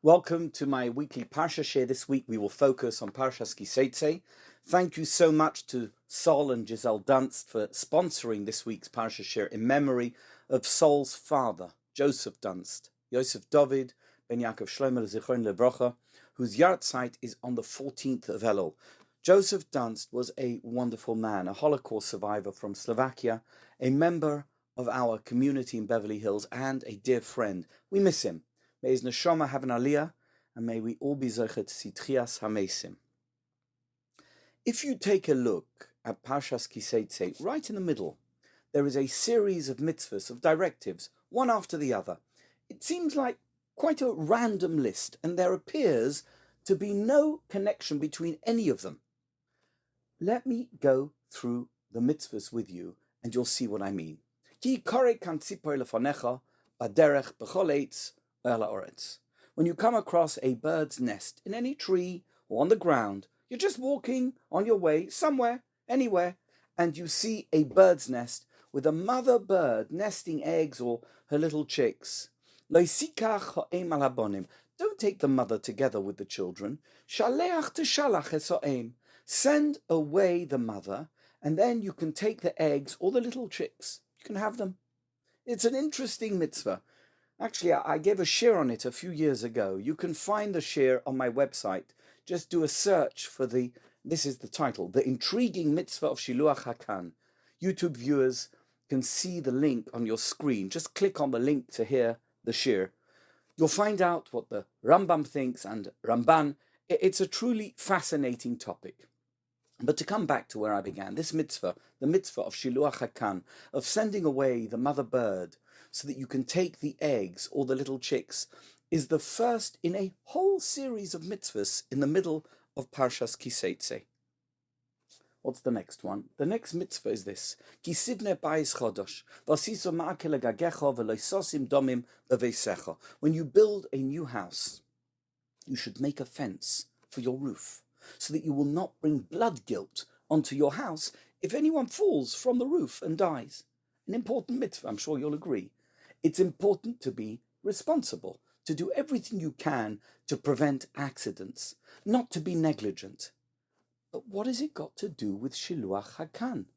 Welcome to my weekly Parsha share. This week we will focus on Parshat Ki Teitzei. Thank you so much to Sol and Giselle Dunst for sponsoring this week's Parsha share in memory of Sol's father, Joseph Dunst, Yosef David ben Yaakov Shlomo Zichron Lebrocha, whose yahrzeit is on the 14th of Elul. Joseph Dunst was a wonderful man, a Holocaust survivor from Slovakia, a member of our community in Beverly Hills, and a dear friend. We miss him. May his neshama have an aliyah, and may we all be zocher to see tchias hamesim. If you take a look at Parshat Ki Teitzei, right in the middle, there is a series of mitzvahs, of directives, one after the other. It seems like quite a random list, and there appears to be no connection between any of them. Let me go through the mitzvahs with you, and you'll see what I mean. Ki korei kan tzipor lefanecha, baderech b'chol eitz, when you come across a bird's nest in any tree or on the ground, you're just walking on your way somewhere, anywhere, and you see a bird's nest with a mother bird nesting eggs or her little chicks. Don't take the mother together with the children. Send away the mother, and then you can take the eggs or the little chicks. You can have them. It's an interesting mitzvah. Actually, I gave a share on it a few years ago. You can find the share on my website. Just do a search for this is the title, The Intriguing Mitzvah of Shiluach HaKan. YouTube viewers can see the link on your screen. Just click on the link to hear the share. You'll find out what the Rambam thinks and Ramban. It's a truly fascinating topic. But to come back to where I began, this mitzvah, the mitzvah of Shiluach HaKan, of sending away the mother bird, so that you can take the eggs or the little chicks, is the first in a whole series of mitzvahs in the middle of Parshat Ki Teitzei. What's the next one? The next mitzvah is this: Ki sivne bayis chodosh, v'asiso ma'akel gagecho v'loisosim domim b'veisecho. When you build a new house, you should make a fence for your roof, so that you will not bring blood guilt onto your house if anyone falls from the roof and dies. An important mitzvah, I'm sure you'll agree. It's important to be responsible, to do everything you can to prevent accidents, not to be negligent. But what has it got to do with Shiluach HaKan?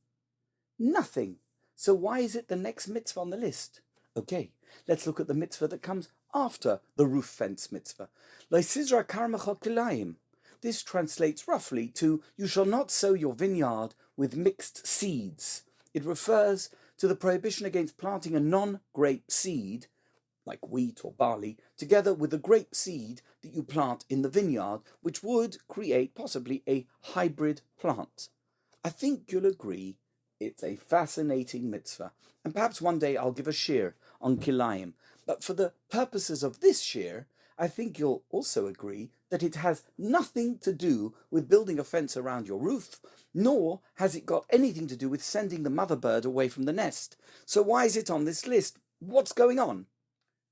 Nothing. So why is it the next mitzvah on the list? Okay, let's look at the mitzvah that comes after the roof fence mitzvah. Leisizra karmecha kilayim. This translates roughly to, you shall not sow your vineyard with mixed seeds. It refers to the prohibition against planting a non-grape seed, like wheat or barley, together with the grape seed that you plant in the vineyard, which would create possibly a hybrid plant. I think you'll agree it's a fascinating mitzvah, and perhaps one day I'll give a shir on kilayim. But for the purposes of this shir, I think you'll also agree that it has nothing to do with building a fence around your roof, nor has it got anything to do with sending the mother bird away from the nest. So why is it on this list? What's going on?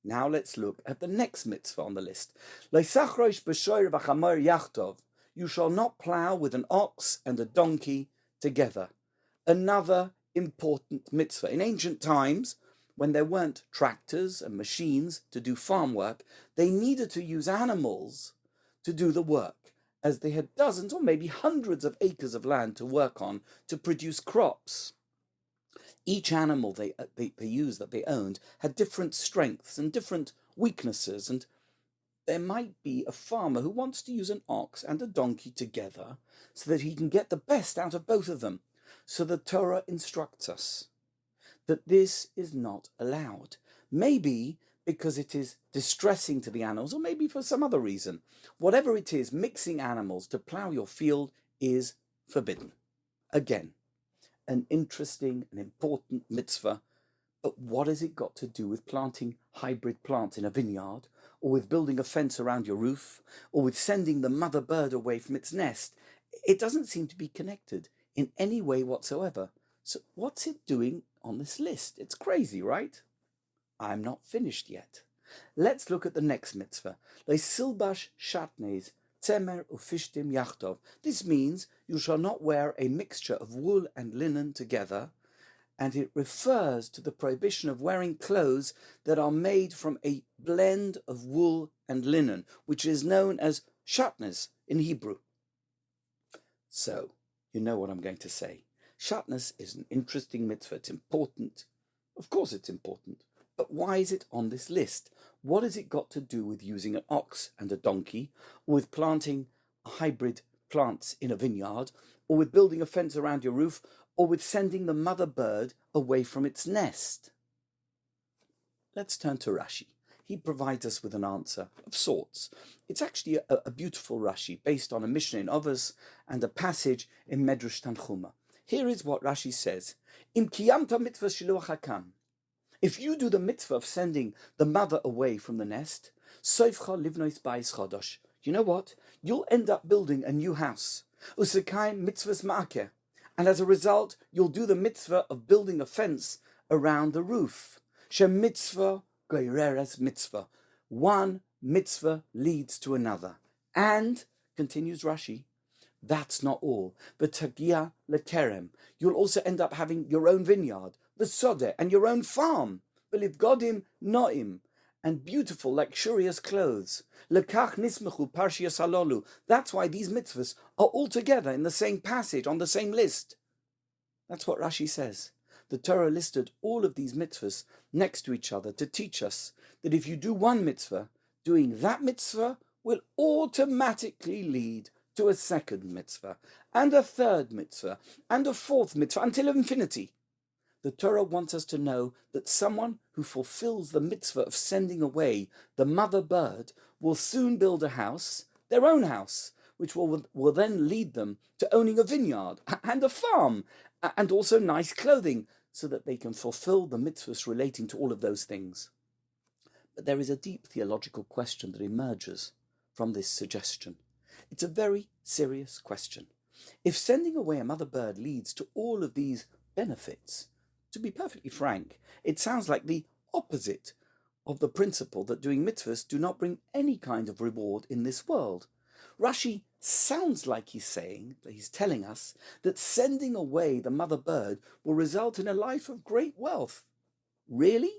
Now let's look at the next mitzvah on the list. You shall not plow with an ox and a donkey together. Another important mitzvah. In ancient times, when there weren't tractors and machines to do farm work, they needed to use animals to do the work, as they had dozens or maybe hundreds of acres of land to work on to produce crops. Each animal they used, that they owned, had different strengths and different weaknesses, and there might be a farmer who wants to use an ox and a donkey together so that he can get the best out of both of them. So the Torah instructs us that this is not allowed. Maybe because it is distressing to the animals, or maybe for some other reason. Whatever it is, mixing animals to plough your field is forbidden. Again, an interesting and important mitzvah, but what has it got to do with planting hybrid plants in a vineyard, or with building a fence around your roof, or with sending the mother bird away from its nest? It doesn't seem to be connected in any way whatsoever. So what's it doing on this list? It's crazy, right? I'm not finished yet. Let's look at the next mitzvah. Leisilbash shatnez tzemer ufishtim yachtov. This means you shall not wear a mixture of wool and linen together, and it refers to the prohibition of wearing clothes that are made from a blend of wool and linen, which is known as shatnez in Hebrew. So, you know what I'm going to say. Shatnez is an interesting mitzvah. It's important. Of course it's important. But why is it on this list? What has it got to do with using an ox and a donkey, or with planting hybrid plants in a vineyard, or with building a fence around your roof, or with sending the mother bird away from its nest? Let's turn to Rashi. He provides us with an answer of sorts. It's actually a beautiful Rashi based on a Mishnah in Avos and a passage in Medrash Tanchuma. Here is what Rashi says: Im kiyamta mitzvah shiluach hakam. If you do the mitzvah of sending the mother away from the nest, soifcha livnois bayis chodosh. You know what? You'll end up building a new house. Usekayim mitzvahs ma'akeh. And as a result, you'll do the mitzvah of building a fence around the roof. She mitzvah goyreres mitzvah. One mitzvah leads to another. And, continues Rashi, that's not all. But tagia lekerem. You'll also end up having your own vineyard, the sodeh, and your own farm. Belivgodim noim. And beautiful, luxurious clothes. Lekach nismechu parshias halolu. That's why these mitzvahs are all together in the same passage, on the same list. That's what Rashi says. The Torah listed all of these mitzvahs next to each other to teach us that if you do one mitzvah, doing that mitzvah will automatically lead to a second mitzvah, and a third mitzvah, and a fourth mitzvah, until infinity. The Torah wants us to know that someone who fulfills the mitzvah of sending away the mother bird will soon build a house, their own house, which will then lead them to owning a vineyard and a farm, and also nice clothing, so that they can fulfill the mitzvahs relating to all of those things. But there is a deep theological question that emerges from this suggestion. It's a very serious question. If sending away a mother bird leads to all of these benefits, to be perfectly frank, it sounds like the opposite of the principle that doing mitzvahs do not bring any kind of reward in this world. Rashi sounds like he's telling us that sending away the mother bird will result in a life of great wealth. Really?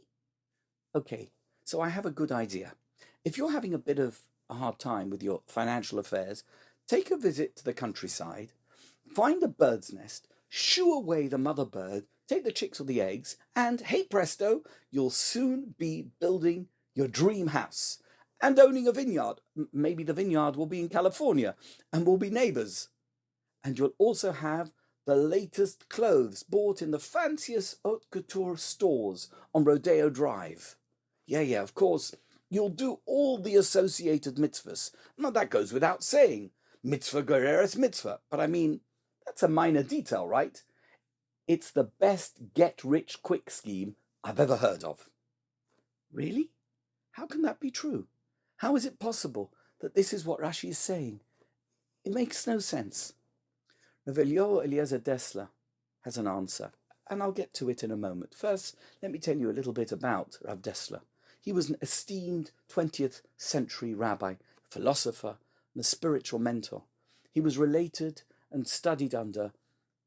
Okay, so I have a good idea. If you're having a bit of a hard time with your financial affairs, take a visit to the countryside, find a bird's nest, shoo away the mother bird, take the chicks or the eggs, and hey presto, you'll soon be building your dream house and owning a vineyard. Maybe the vineyard will be in California and we'll be neighbors. And you'll also have the latest clothes bought in the fanciest haute couture stores on Rodeo Drive. Yeah, of course, you'll do all the associated mitzvahs. Now that goes without saying. Mitzvah gereres mitzvah. But I mean, that's a minor detail, right? It's the best get-rich-quick scheme I've ever heard of. Really? How can that be true? How is it possible that this is what Rashi is saying? It makes no sense. Rav Dessler has an answer, and I'll get to it in a moment. First, let me tell you a little bit about Rav Dessler. He was an esteemed 20th century rabbi, philosopher, and a spiritual mentor. He was related and studied under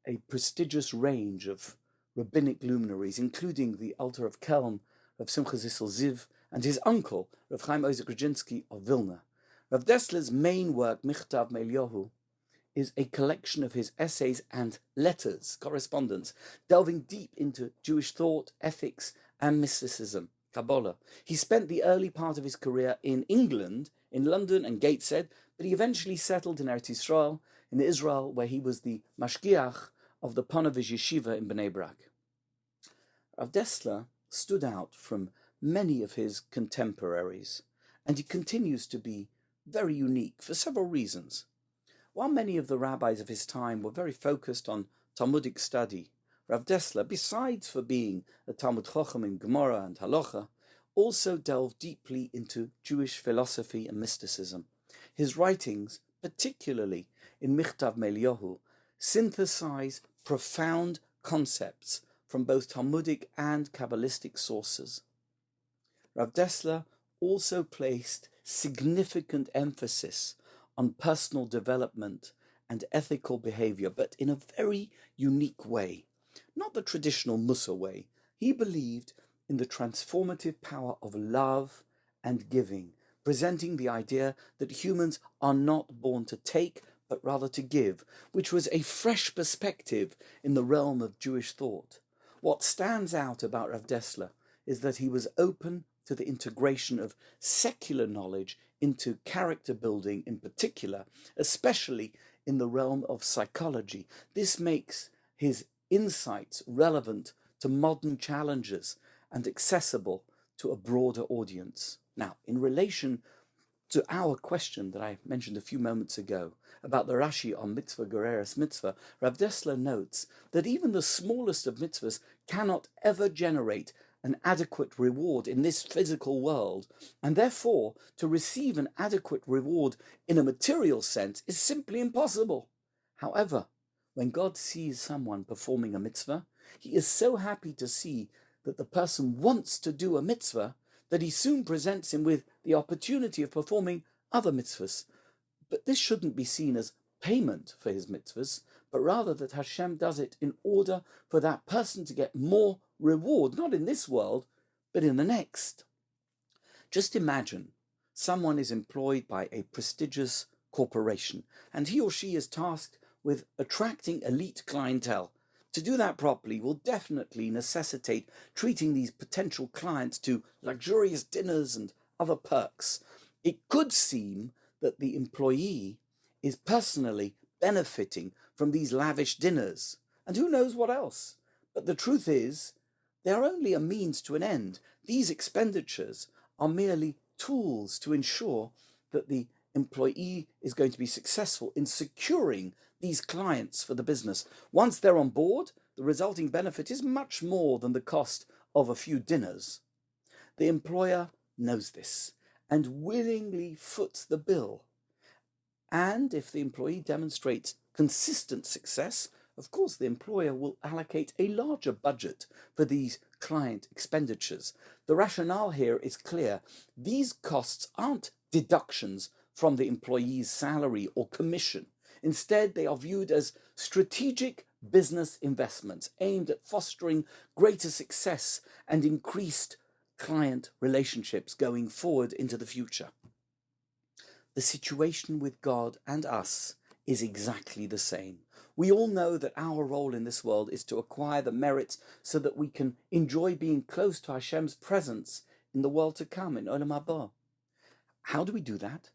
a prestigious range of rabbinic luminaries, including the Alter of Kelm, Rav Simcha Zissel Ziv, and his uncle, Rav Chaim Ozer Grudzinski of Vilna. Rav Dessler's main work, Michtav Me'Eliyahu, is a collection of his essays and letters, correspondence, delving deep into Jewish thought, ethics, and mysticism, Kabbalah. He spent the early part of his career in England, in London and Gateshead, but he eventually settled in Eretz Yisrael, in Israel, where he was the mashgiach of the Ponevezh Yeshiva in Bnei Brak. Rav Dessler stood out from many of his contemporaries, and he continues to be very unique for several reasons. While many of the rabbis of his time were very focused on Talmudic study, Rav Dessler, besides for being a Talmud Chacham in Gemara and Halacha, also delved deeply into Jewish philosophy and mysticism. His writings, particularly in Michtav Me'Eliyahu, synthesize profound concepts from both Talmudic and Kabbalistic sources. Rav Dessler also placed significant emphasis on personal development and ethical behavior, but in a very unique way. Not the traditional Mussar way. He believed in the transformative power of love and giving, presenting the idea that humans are not born to take, but rather to give, which was a fresh perspective in the realm of Jewish thought. What stands out about Rav Dessler is that he was open to the integration of secular knowledge into character building in particular, especially in the realm of psychology. This makes his insights relevant to modern challenges and accessible to a broader audience. Now, in relation to our question that I mentioned a few moments ago about the Rashi on mitzvah gereres mitzvah, Rav Dessler notes that even the smallest of mitzvahs cannot ever generate an adequate reward in this physical world, and therefore to receive an adequate reward in a material sense is simply impossible. However, when God sees someone performing a mitzvah, he is so happy to see that the person wants to do a mitzvah that he soon presents him with the opportunity of performing other mitzvahs. But this shouldn't be seen as payment for his mitzvahs, but rather that Hashem does it in order for that person to get more reward, not in this world, but in the next. Just imagine someone is employed by a prestigious corporation, and he or she is tasked with attracting elite clientele. To do that properly will definitely necessitate treating these potential clients to luxurious dinners and other perks. It could seem that the employee is personally benefiting from these lavish dinners, and who knows what else. But the truth is, they are only a means to an end. These expenditures are merely tools to ensure that the employee is going to be successful in securing these clients for the business. Once they're on board, the resulting benefit is much more than the cost of a few dinners. The employer knows this and willingly foots the bill. And if the employee demonstrates consistent success, of course the employer will allocate a larger budget for these client expenditures. The rationale here is clear. These costs aren't deductions from the employee's salary or commission. Instead, they are viewed as strategic business investments aimed at fostering greater success and increased client relationships going forward into the future. The situation with God and us is exactly the same. We all know that our role in this world is to acquire the merits so that we can enjoy being close to Hashem's presence in the world to come, in Olam Haba. How do we do that?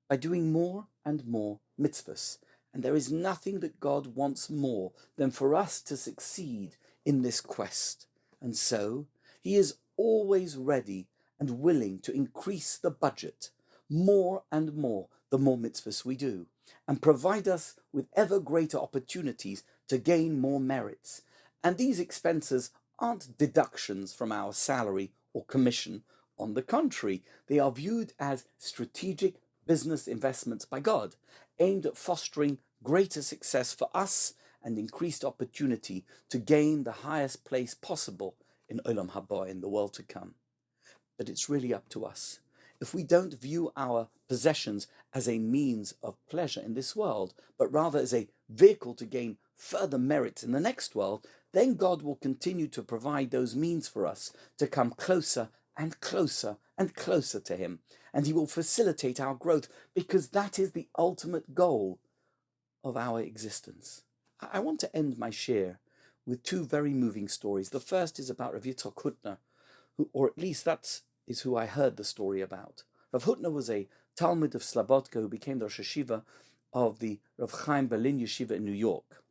By doing more and more mitzvahs. And there is nothing that God wants more than for us to succeed in this quest. And so, he is always ready and willing to increase the budget more and more the more mitzvahs we do, and provide us with ever greater opportunities to gain more merits. And these expenses aren't deductions from our salary or commission. On the contrary, they are viewed as strategic business investments by God, aimed at fostering greater success for us and increased opportunity to gain the highest place possible in Olam Haba, in the world to come. But it's really up to us. If we don't view our possessions as a means of pleasure in this world, but rather as a vehicle to gain further merits in the next world, then God will continue to provide those means for us to come closer and closer and closer to him. And he will facilitate our growth, because that is the ultimate goal of our existence. I want to end my share with two very moving stories. The first is about Rav Hutner, who, or at least that is who I heard the story about. Rav Hutner was a Talmud of Slobodka who became the Rosh Hashiva of the Rav Chaim Berlin Yeshiva in New York.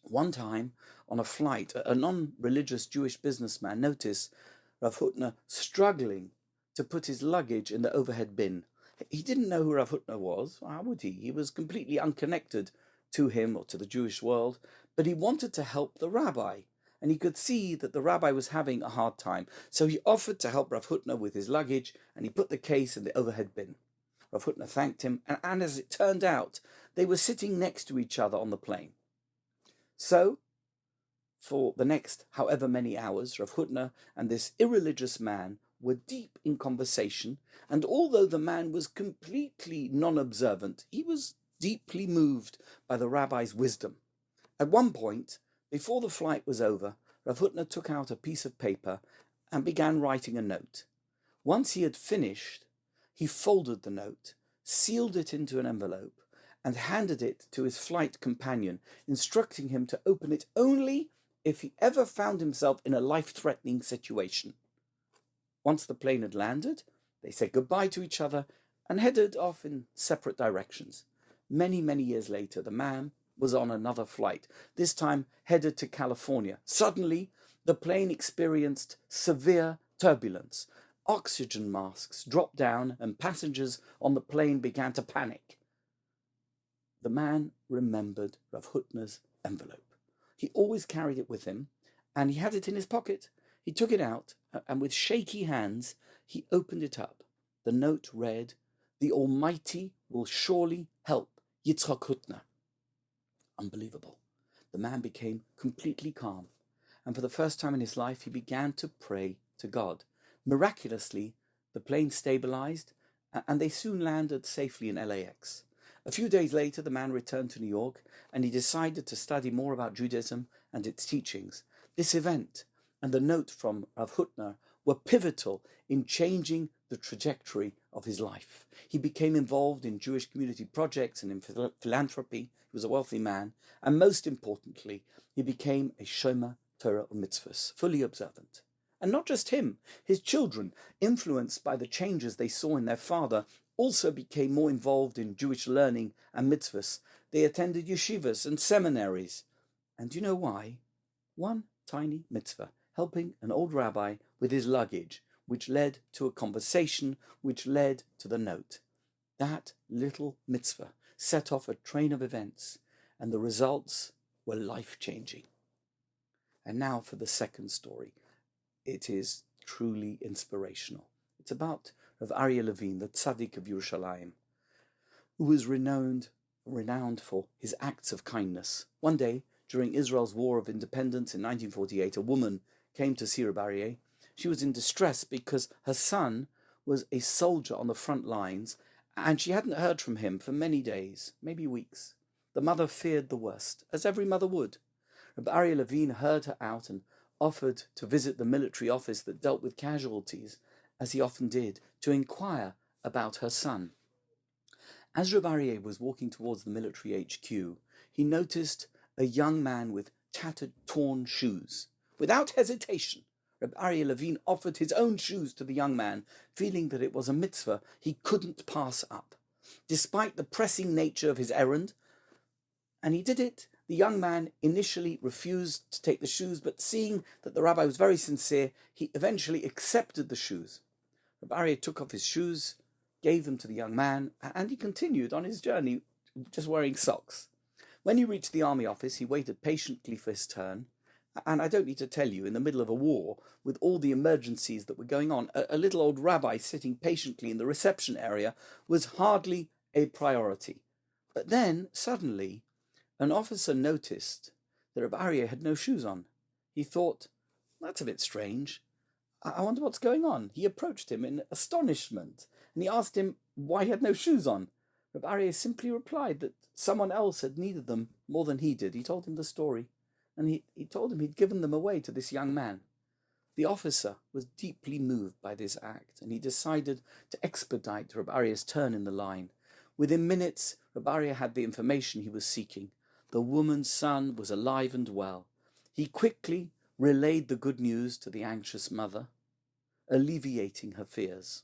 One time, on a flight, a non-religious Jewish businessman noticed Rav Hutner struggling to put his luggage in the overhead bin. He didn't know who Rav Hutner was. How would he? He was completely unconnected to him or to the Jewish world, but he wanted to help the rabbi, and he could see that the rabbi was having a hard time. So he offered to help Rav Hutner with his luggage, and he put the case in the overhead bin. Rav Hutner thanked him, and as it turned out, they were sitting next to each other on the plane. So, for the next however many hours, Rav Hutner and this irreligious man were deep in conversation, and although the man was completely non-observant, he was deeply moved by the rabbi's wisdom. At one point, before the flight was over, Rav Hutner took out a piece of paper and began writing a note. Once he had finished, he folded the note, sealed it into an envelope, and handed it to his flight companion, instructing him to open it only if he ever found himself in a life-threatening situation. Once the plane had landed, they said goodbye to each other and headed off in separate directions. Many, many years later, the man was on another flight, this time headed to California. Suddenly, the plane experienced severe turbulence. Oxygen masks dropped down and passengers on the plane began to panic. The man remembered Rav Hutner's envelope. He always carried it with him, and he had it in his pocket. He took it out, and with shaky hands, he opened it up. The note read, "The Almighty will surely help Yitzchak Hutner." Unbelievable. The man became completely calm, and for the first time in his life, he began to pray to God. Miraculously, the plane stabilized, and they soon landed safely in LAX. A few days later, the man returned to New York, and he decided to study more about Judaism and its teachings. This event and the note from Rav Hutner were pivotal in changing the trajectory of his life. He became involved in Jewish community projects and in philanthropy. He was a wealthy man, and most importantly, he became a shomer Torah mitzvos, fully observant. And not just him, his children, influenced by the changes they saw in their father, also became more involved in Jewish learning and mitzvahs. They attended yeshivas and seminaries. And do you know why? One tiny mitzvah, helping an old rabbi with his luggage, which led to a conversation, which led to the note. That little mitzvah set off a train of events, and the results were life-changing. And now for the second story. It is truly inspirational. It's about Rav Aryeh Levine, the tzaddik of Yerushalayim, who was renowned for his acts of kindness. One day, during Israel's War of Independence in 1948, a woman came to see Rav Aryeh. She was in distress because her son was a soldier on the front lines, and she hadn't heard from him for many days, maybe weeks. The mother feared the worst, as every mother would. Rav Aryeh Levine heard her out and offered to visit the military office that dealt with casualties, as he often did, to inquire about her son. As Rav Aryeh was walking towards the military HQ, he noticed a young man with tattered, torn shoes. Without hesitation, Rav Aryeh Levine offered his own shoes to the young man, feeling that it was a mitzvah he couldn't pass up. Despite the pressing nature of his errand, and he did it, the young man initially refused to take the shoes, but seeing that the rabbi was very sincere, he eventually accepted the shoes. Rav Aryeh took off his shoes, gave them to the young man, and he continued on his journey, just wearing socks. When he reached the army office, he waited patiently for his turn, and I don't need to tell you, in the middle of a war, with all the emergencies that were going on, a little old rabbi sitting patiently in the reception area was hardly a priority. But then, suddenly, an officer noticed that Rav Aryeh had no shoes on. He thought, that's a bit strange. I wonder what's going on. He approached him in astonishment, and he asked him why he had no shoes on. Rav Aryeh simply replied that someone else had needed them more than he did. He told him the story, and he told him he'd given them away to this young man. The officer was deeply moved by this act, and he decided to expedite Rav Aryeh's turn in the line. Within minutes, Rav Aryeh had the information he was seeking. The woman's son was alive and well. He quickly relayed the good news to the anxious mother, alleviating her fears.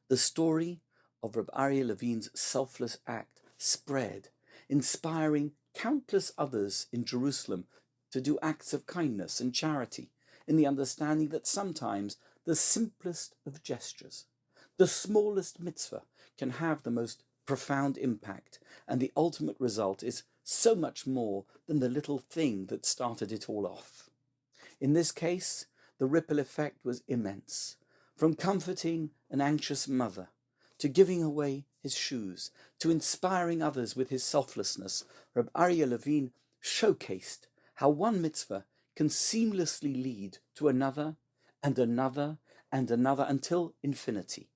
The story of Rav Aryeh Levine's selfless act spread, inspiring countless others in Jerusalem to do acts of kindness and charity, in the understanding that sometimes the simplest of gestures, the smallest mitzvah, can have the most profound impact, and the ultimate result is so much more than the little thing that started it all off. In this case, the ripple effect was immense. From comforting an anxious mother, to giving away his shoes, to inspiring others with his selflessness, Rabbi Aryeh Levine showcased how one mitzvah can seamlessly lead to another and another and another until infinity.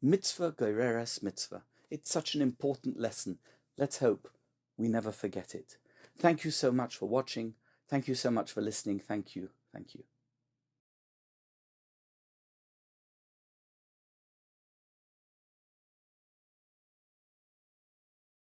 Mitzvah goreres mitzvah. It's such an important lesson. Let's hope we never forget it. Thank you so much for watching. Thank you so much for listening. Thank you. Thank you.